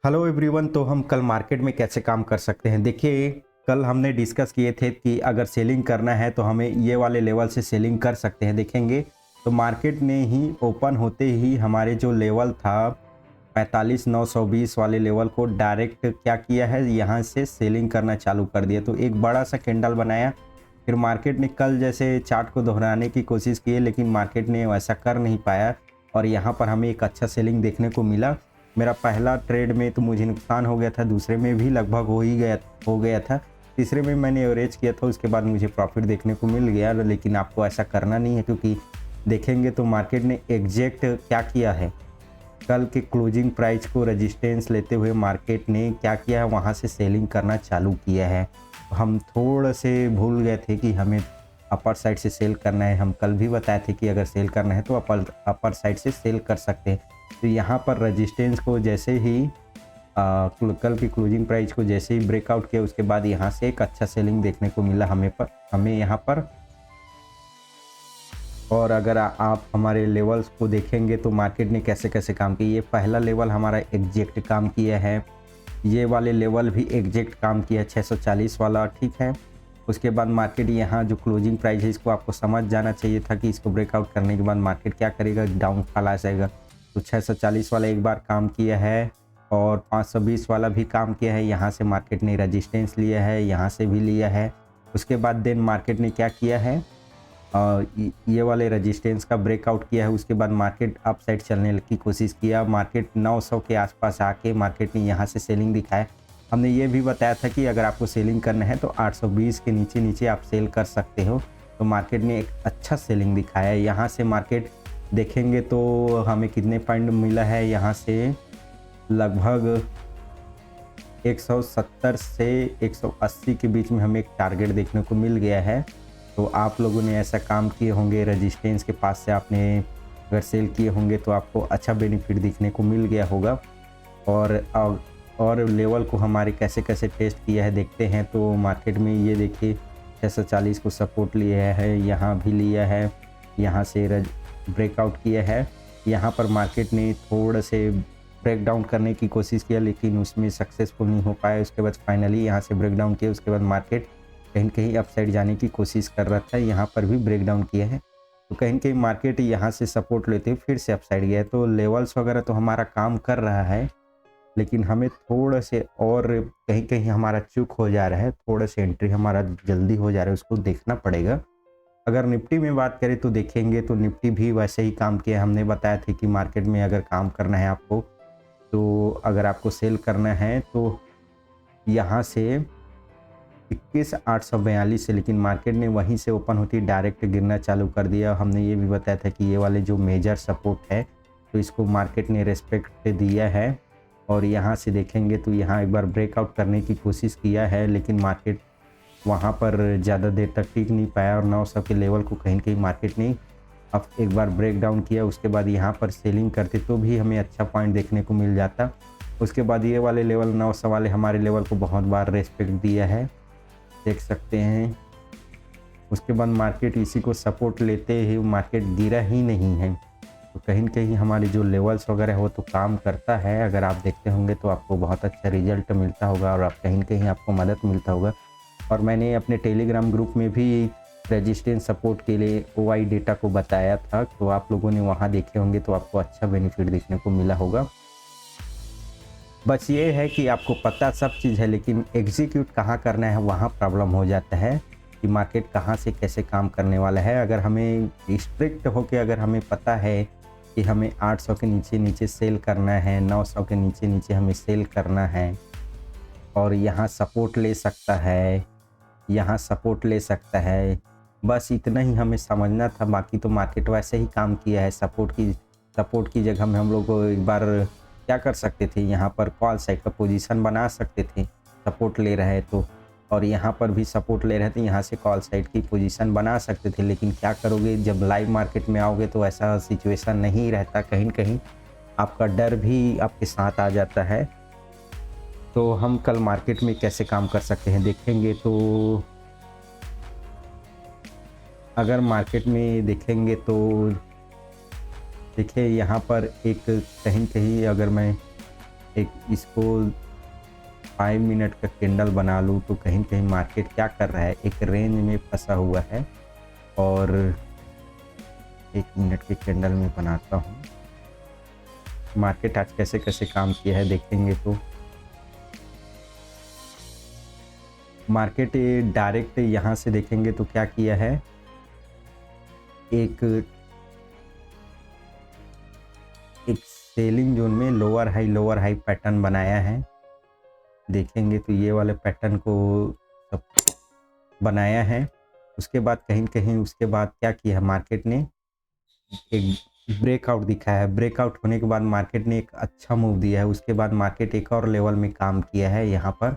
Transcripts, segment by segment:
Hello everyone. तो हम कल मार्केट में कैसे काम कर सकते हैं? देखिए, कल हमने डिस्कस किए थे कि अगर सेलिंग करना है तो हमें ये वाले लेवल से सेलिंग कर सकते हैं। देखेंगे तो मार्केट ने ही ओपन होते ही हमारे जो लेवल था 45,920 वाले लेवल को डायरेक्ट क्या किया है, यहाँ से सेलिंग करना चालू कर दिया। तो एक बड़ा सा कैंडल बनाया। फिर मार्केट ने कल जैसे चार्ट को दोहराने की कोशिश की, लेकिन मार्केट ने वैसा कर नहीं पाया और यहाँ पर हमें एक अच्छा सेलिंग देखने को मिला। मेरा पहला ट्रेड में तो मुझे नुकसान हो गया था, दूसरे में भी लगभग हो गया था, तीसरे में मैंने एवरेज किया था, उसके बाद मुझे प्रॉफिट देखने को मिल गया। लेकिन आपको ऐसा करना नहीं है, क्योंकि देखेंगे तो मार्केट ने एग्जैक्ट क्या किया है, कल के क्लोजिंग प्राइस को रेजिस्टेंस लेते हुए मार्केट ने क्या किया है, वहाँ से सेलिंग करना चालू किया है। हम थोड़े से भूल गए थे कि हमें अपर साइड से सेल करना है। हम कल भी बताए थे कि अगर सेल करना है तो अपर साइड से सेल कर सकते हैं। तो यहाँ पर रेजिस्टेंस को जैसे ही कल की क्लोजिंग प्राइस को जैसे ही ब्रेकआउट किया, उसके बाद यहाँ से एक अच्छा सेलिंग देखने को मिला हमें यहाँ पर। और अगर आप हमारे लेवल्स को देखेंगे तो मार्केट ने कैसे कैसे काम किया। ये पहला लेवल हमारा एग्जैक्ट काम किया है, ये वाले लेवल भी एग्जैक्ट काम किया है 640 वाला, ठीक है। उसके बाद मार्केट यहाँ जो क्लोजिंग प्राइस है इसको आपको समझ जाना चाहिए था कि इसको ब्रेकआउट करने के बाद मार्केट क्या करेगा, डाउनफॉल आ जाएगा। तो 640 वाला एक बार काम किया है और 520 वाला भी काम किया है। यहाँ से मार्केट ने रेजिस्टेंस लिया है, यहाँ से भी लिया है। उसके बाद देन मार्केट ने क्या किया है, ये वाले रेजिस्टेंस का ब्रेकआउट किया है। उसके बाद मार्केट अप साइड चलने की कोशिश किया। मार्केट 900 के आसपास आके मार्केट ने यहाँ से सेलिंग दिखाया। हमने ये भी बताया था कि अगर आपको सेलिंग करना है तो 820 के नीचे नीचे आप सेल कर सकते हो। तो मार्केट ने एक अच्छा सेलिंग दिखाया है। यहाँ से मार्केट देखेंगे तो हमें कितने पॉइंट मिला है, यहाँ से लगभग 170 से 180 के बीच में हमें एक टारगेट देखने को मिल गया है। तो आप लोगों ने ऐसा काम किए होंगे, रेजिस्टेंस के पास से आपने अगर सेल किए होंगे तो आपको अच्छा बेनिफिट दिखने को मिल गया होगा। और लेवल को हमारे कैसे कैसे टेस्ट किया है देखते हैं। तो मार्केट में ये देखिए 640 को सपोर्ट लिया है, यहाँ भी लिया है, यहाँ से ब्रेकआउट किया है। यहाँ पर मार्केट ने थोड़ा से ब्रेक डाउन करने की कोशिश किया, लेकिन उसमें सक्सेसफुल नहीं हो पाया। उसके बाद फाइनली यहाँ से ब्रेक डाउन किया। उसके बाद मार्केट कहीं कहीं अपसाइड जाने की कोशिश कर रहा था, यहाँ पर भी ब्रेक डाउन किया है। तो कहीं कहीं मार्केट यहाँ से सपोर्ट लेते हुए फिर से अपसाइड गया है। तो लेवल्स वगैरह तो हमारा काम कर रहा है, लेकिन हमें थोड़ा से और कहीं कहीं हमारा चूक हो जा रहा है, थोड़ा से एंट्री हमारा जल्दी हो जा रहा है, उसको देखना पड़ेगा। अगर निफ्टी में बात करें तो देखेंगे तो निफ्टी भी वैसे ही काम किया। हमने बताया था कि मार्केट में अगर काम करना है आपको, तो अगर आपको सेल करना है तो यहाँ से 21,842 से, लेकिन मार्केट ने वहीं से ओपन होती डायरेक्ट गिरना चालू कर दिया। हमने ये भी बताया था कि ये वाले जो मेजर सपोर्ट है तो इसको मार्केट ने रेस्पेक्ट दिया है। और यहाँ से देखेंगे तो यहाँ एक बार ब्रेकआउट करने की कोशिश किया है, लेकिन मार्केट वहाँ पर ज़्यादा देर तक टिक नहीं पाया और 900 के लेवल को कहीं कहीं मार्केट ने अब एक बार ब्रेक डाउन किया। उसके बाद यहाँ पर सेलिंग करते तो भी हमें अच्छा पॉइंट देखने को मिल जाता। उसके बाद ये वाले लेवल 900 वाले हमारे लेवल को बहुत बार रेस्पेक्ट दिया है, देख सकते हैं। उसके बाद मार्केट इसी को सपोर्ट लेते ही मार्केट गिरा ही नहीं है। तो कहीं न कहीं हमारे जो लेवल्स वगैरह वो तो काम करता है। अगर आप देखते होंगे तो आपको बहुत अच्छा रिजल्ट मिलता होगा और आप कहीं न कहीं आपको मदद मिलता होगा। और मैंने अपने टेलीग्राम ग्रुप में भी रेजिस्टेंस सपोर्ट के लिए OI डेटा को बताया था, तो आप लोगों ने वहाँ देखे होंगे तो आपको अच्छा बेनिफिट देखने को मिला होगा। बस ये है कि आपको पता सब चीज़ है, लेकिन एग्जीक्यूट कहाँ करना है वहाँ प्रॉब्लम हो जाता है कि मार्केट कहाँ से कैसे काम करने वाला है। अगर हमें स्ट्रिक्ट होकर अगर हमें पता है कि हमें 800 के नीचे नीचे सेल करना है, 900 के नीचे नीचे हमें सेल करना है और यहाँ सपोर्ट ले सकता है, यहाँ सपोर्ट ले सकता है, बस इतना ही हमें समझना था। बाकी तो मार्केट वैसे ही काम किया है। सपोर्ट की जगह में हम लोग एक बार क्या कर सकते थे, यहाँ पर कॉल साइड का पोजीशन बना सकते थे, सपोर्ट ले रहे तो, और यहाँ पर भी सपोर्ट ले रहे थे, यहाँ से कॉल साइड की पोजीशन बना सकते थे। लेकिन क्या करोगे, जब लाइव मार्केट में आओगे तो ऐसा सिचुएशन नहीं रहता, कहीं न कहीं आपका डर भी आपके साथ आ जाता है। तो हम कल मार्केट में कैसे काम कर सकते हैं देखेंगे। तो अगर मार्केट में देखेंगे तो देखिए यहाँ पर एक कहीं कहीं अगर मैं एक इसको 5 मिनट का कैंडल बना लूँ तो कहीं कहीं मार्केट क्या कर रहा है, एक रेंज में फंसा हुआ है। और 1 मिनट के कैंडल में बनाता हूँ, मार्केट आज कैसे कैसे काम किया है देखेंगे। तो मार्केट डायरेक्ट यहाँ से देखेंगे तो क्या किया है, एक सेलिंग जोन में लोअर हाई पैटर्न बनाया है। देखेंगे तो ये वाले पैटर्न को सब बनाया है। उसके बाद कहीं कहीं उसके बाद क्या किया है, मार्केट ने एक ब्रेकआउट दिखाया है। ब्रेकआउट होने के बाद मार्केट ने एक अच्छा मूव दिया है। उसके बाद मार्केट एक और लेवल में काम किया है, यहाँ पर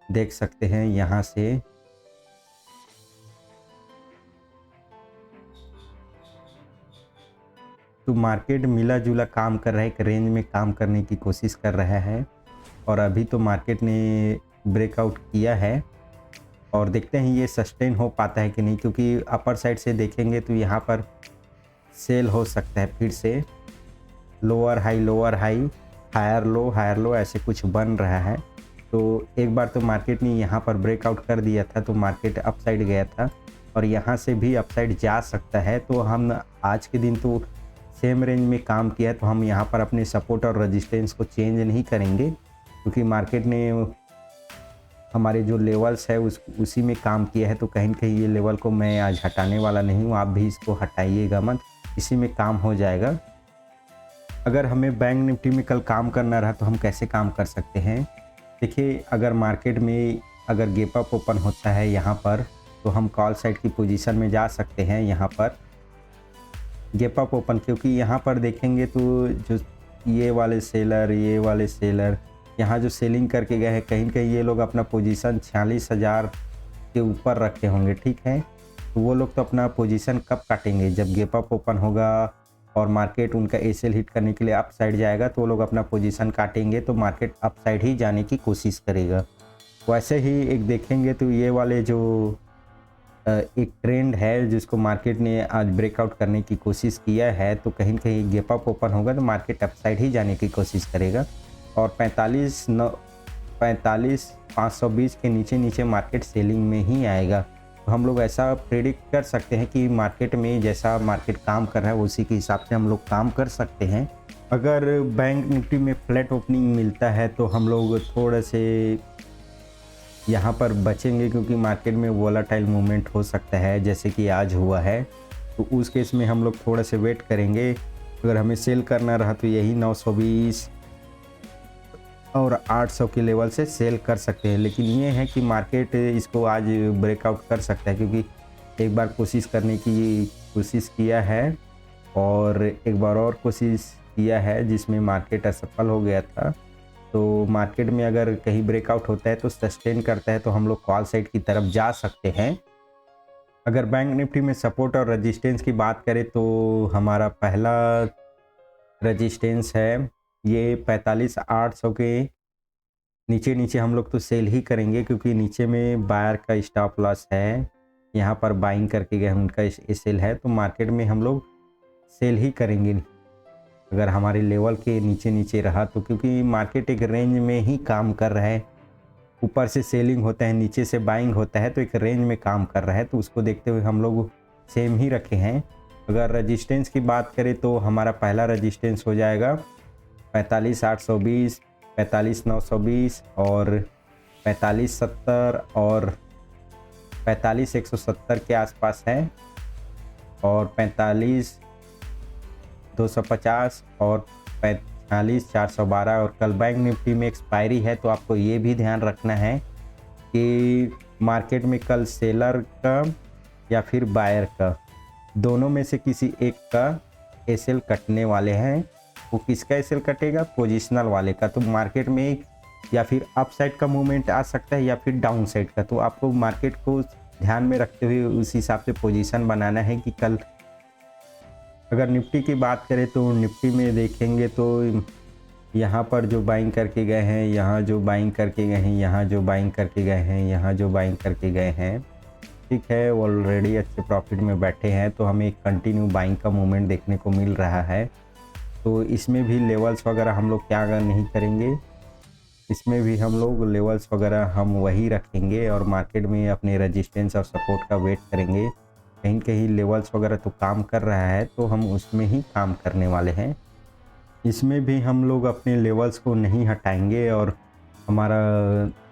देख सकते हैं। यहाँ से तो मार्केट मिला जुला काम कर रहा है, एक रेंज में काम करने की कोशिश कर रहा है। और अभी तो मार्केट ने ब्रेकआउट किया है और देखते हैं ये सस्टेन हो पाता है कि नहीं, क्योंकि अपर साइड से देखेंगे तो यहाँ पर सेल हो सकता है। फिर से लोअर हाई हायर लो ऐसे कुछ बन रहा है। तो एक बार तो मार्केट ने यहाँ पर ब्रेकआउट कर दिया था तो मार्केट अपसाइड गया था और यहाँ से भी अपसाइड जा सकता है। तो हम आज के दिन तो सेम रेंज में काम किया है, तो हम यहाँ पर अपने सपोर्ट और रेजिस्टेंस को चेंज नहीं करेंगे, क्योंकि मार्केट ने हमारे जो लेवल्स है उसी में काम किया है। तो कहीं कहीं ये लेवल को मैं आज हटाने वाला नहीं हूँ, आप भी इसको हटाइएगा मत, इसी में काम हो जाएगा। अगर हमें बैंक निफ्टी में कल काम करना रहा तो हम कैसे काम कर सकते हैं। देखिए, अगर मार्केट में अगर गैप अप ओपन होता है यहाँ पर, तो हम कॉल साइड की पोजीशन में जा सकते हैं। यहाँ पर गैप अप ओपन, क्योंकि यहाँ पर देखेंगे तो जो ये वाले सेलर यहाँ जो सेलिंग करके गए हैं, कहीं कहीं ये लोग अपना पोजीशन 46,000 के ऊपर रखे होंगे, ठीक है। तो वो लोग तो अपना पोजीशन कब काटेंगे, जब गैप अप ओपन होगा और मार्केट उनका एसएल हिट करने के लिए अप साइड जाएगा, तो वो लोग अपना पोजीशन काटेंगे, तो मार्केट अप साइड ही जाने की कोशिश करेगा। वैसे ही एक देखेंगे तो ये वाले जो एक ट्रेंड है जिसको मार्केट ने आज ब्रेकआउट करने की कोशिश किया है, तो कहीं कहीं गैप अप ओपन होगा तो मार्केट अप साइड ही जाने की कोशिश करेगा। और 45,520 के नीचे मार्केट सेलिंग में ही आएगा। तो हम लोग ऐसा प्रेडिक्ट कर सकते हैं कि मार्केट में जैसा मार्केट काम कर रहा है उसी के हिसाब से हम लोग काम कर सकते हैं। अगर बैंक निफ्टी में फ्लैट ओपनिंग मिलता है तो हम लोग थोड़े से यहाँ पर बचेंगे, क्योंकि मार्केट में वोलाटाइल मूवमेंट हो सकता है जैसे कि आज हुआ है। तो उस केस में हम लोग थोड़ा से वेट करेंगे। अगर हमें सेल करना रहा तो यही 920 और 800 के लेवल से सेल कर सकते हैं। लेकिन ये है कि मार्केट इसको आज ब्रेकआउट कर सकता है, क्योंकि एक बार कोशिश करने की कोशिश किया है और एक बार और कोशिश किया है जिसमें मार्केट असफल हो गया था। तो मार्केट में अगर कहीं ब्रेकआउट होता है तो सस्टेन करता है तो हम लोग कॉल साइड की तरफ जा सकते हैं। अगर बैंक निफ्टी में सपोर्ट और रेजिस्टेंस की बात करें तो हमारा पहला रेजिस्टेंस है ये 45,800 के नीचे हम लोग तो सेल ही करेंगे, क्योंकि नीचे में बायर का स्टॉप लॉस है। यहाँ पर बाइंग करके गए उनका सेल है, तो मार्केट में हम लोग सेल ही करेंगे अगर हमारे लेवल के नीचे रहा तो, क्योंकि मार्केट एक रेंज में ही काम कर रहा है। ऊपर से सेलिंग होता है, नीचे से बाइंग होता है, तो एक रेंज में काम कर रहा है। तो उसको देखते हुए हम लोग सेम ही रखे हैं। अगर रजिस्टेंस की बात करें तो हमारा पहला रजिस्टेंस हो जाएगा 45,820, 45,920 और 45,70 और 45,170 के आसपास है, और 45,250 और 45,412। और कल बैंक निफ्टी में एक्सपायरी है, तो आपको ये भी ध्यान रखना है कि मार्केट में कल सेलर का या फिर बायर का, दोनों में से किसी एक का एसएल कटने वाले हैं। वो किसका एसएल कटेगा, पोजिशनल वाले का। तो मार्केट में या फिर अप साइड का मूवमेंट आ सकता है या फिर डाउन साइड का। तो आपको मार्केट को ध्यान में रखते हुए उस हिसाब से पोजीशन बनाना है कि कल अगर निफ्टी की बात करें तो निफ्टी में देखेंगे तो यहाँ पर जो बाइंग करके गए हैं, यहाँ जो बाइंग करके गए हैं, यहाँ जो बाइंग करके गए हैं, यहाँ जो बाइंग करके गए हैं, ठीक है, ऑलरेडी अच्छे प्रॉफिट में बैठे हैं। तो हमें एक कंटिन्यू बाइंग का मूवमेंट देखने को मिल रहा है। तो इसमें भी लेवल्स वगैरह हम लोग क्या नहीं करेंगे, इसमें भी हम लोग लेवल्स वगैरह हम वही रखेंगे और मार्केट में अपने रेजिस्टेंस और सपोर्ट का वेट करेंगे। कहीं कहीं लेवल्स वगैरह तो काम कर रहा है तो हम उसमें ही काम करने वाले हैं। इसमें भी हम लोग अपने लेवल्स को नहीं हटाएंगे। और हमारा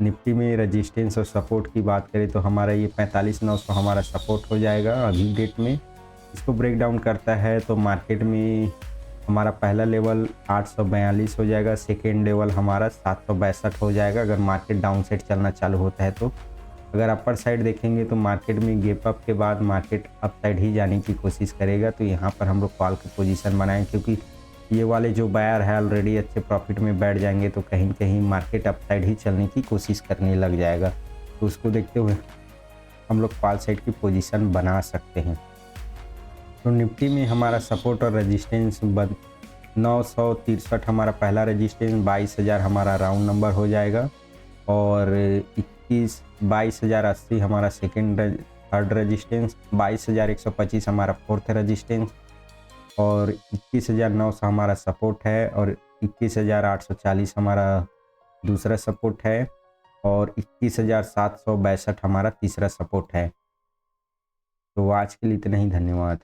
निफ्टी में रेजिस्टेंस और सपोर्ट की बात करें तो हमारा ये 45,900 हमारा सपोर्ट हो जाएगा अभी डेट में। इसको ब्रेक डाउन करता है तो मार्केट में हमारा पहला लेवल 842 हो जाएगा, सेकेंड लेवल हमारा 762 हो जाएगा अगर मार्केट डाउन साइड चलना चालू होता है तो। अगर अपर साइड देखेंगे तो मार्केट में गैप अप के बाद मार्केट अप साइड ही जाने की कोशिश करेगा, तो यहाँ पर हम लोग कॉल की पोजीशन बनाएं, क्योंकि ये वाले जो बायर है ऑलरेडी अच्छे प्रॉफिट में बैठ जाएंगे तो कहीं कहीं मार्केट अप साइड ही चलने की कोशिश करने लग जाएगा। तो उसको देखते हुए हम लोग कॉल साइड की पोजीशन बना सकते हैं। तो निफ्टी में हमारा सपोर्ट और रेजिस्टेंस 963 हमारा पहला रेजिस्टेंस, 22,000 हमारा राउंड नंबर हो जाएगा और 22,080 हमारा सेकेंड थर्ड रेजिस्टेंस, 22,125 हमारा फोर्थ रेजिस्टेंस और 21,900 हमारा सपोर्ट है और 21,840 हमारा दूसरा सपोर्ट है और 21,762 हमारा तीसरा सपोर्ट है। तो आज के लिए इतना ही, धन्यवाद।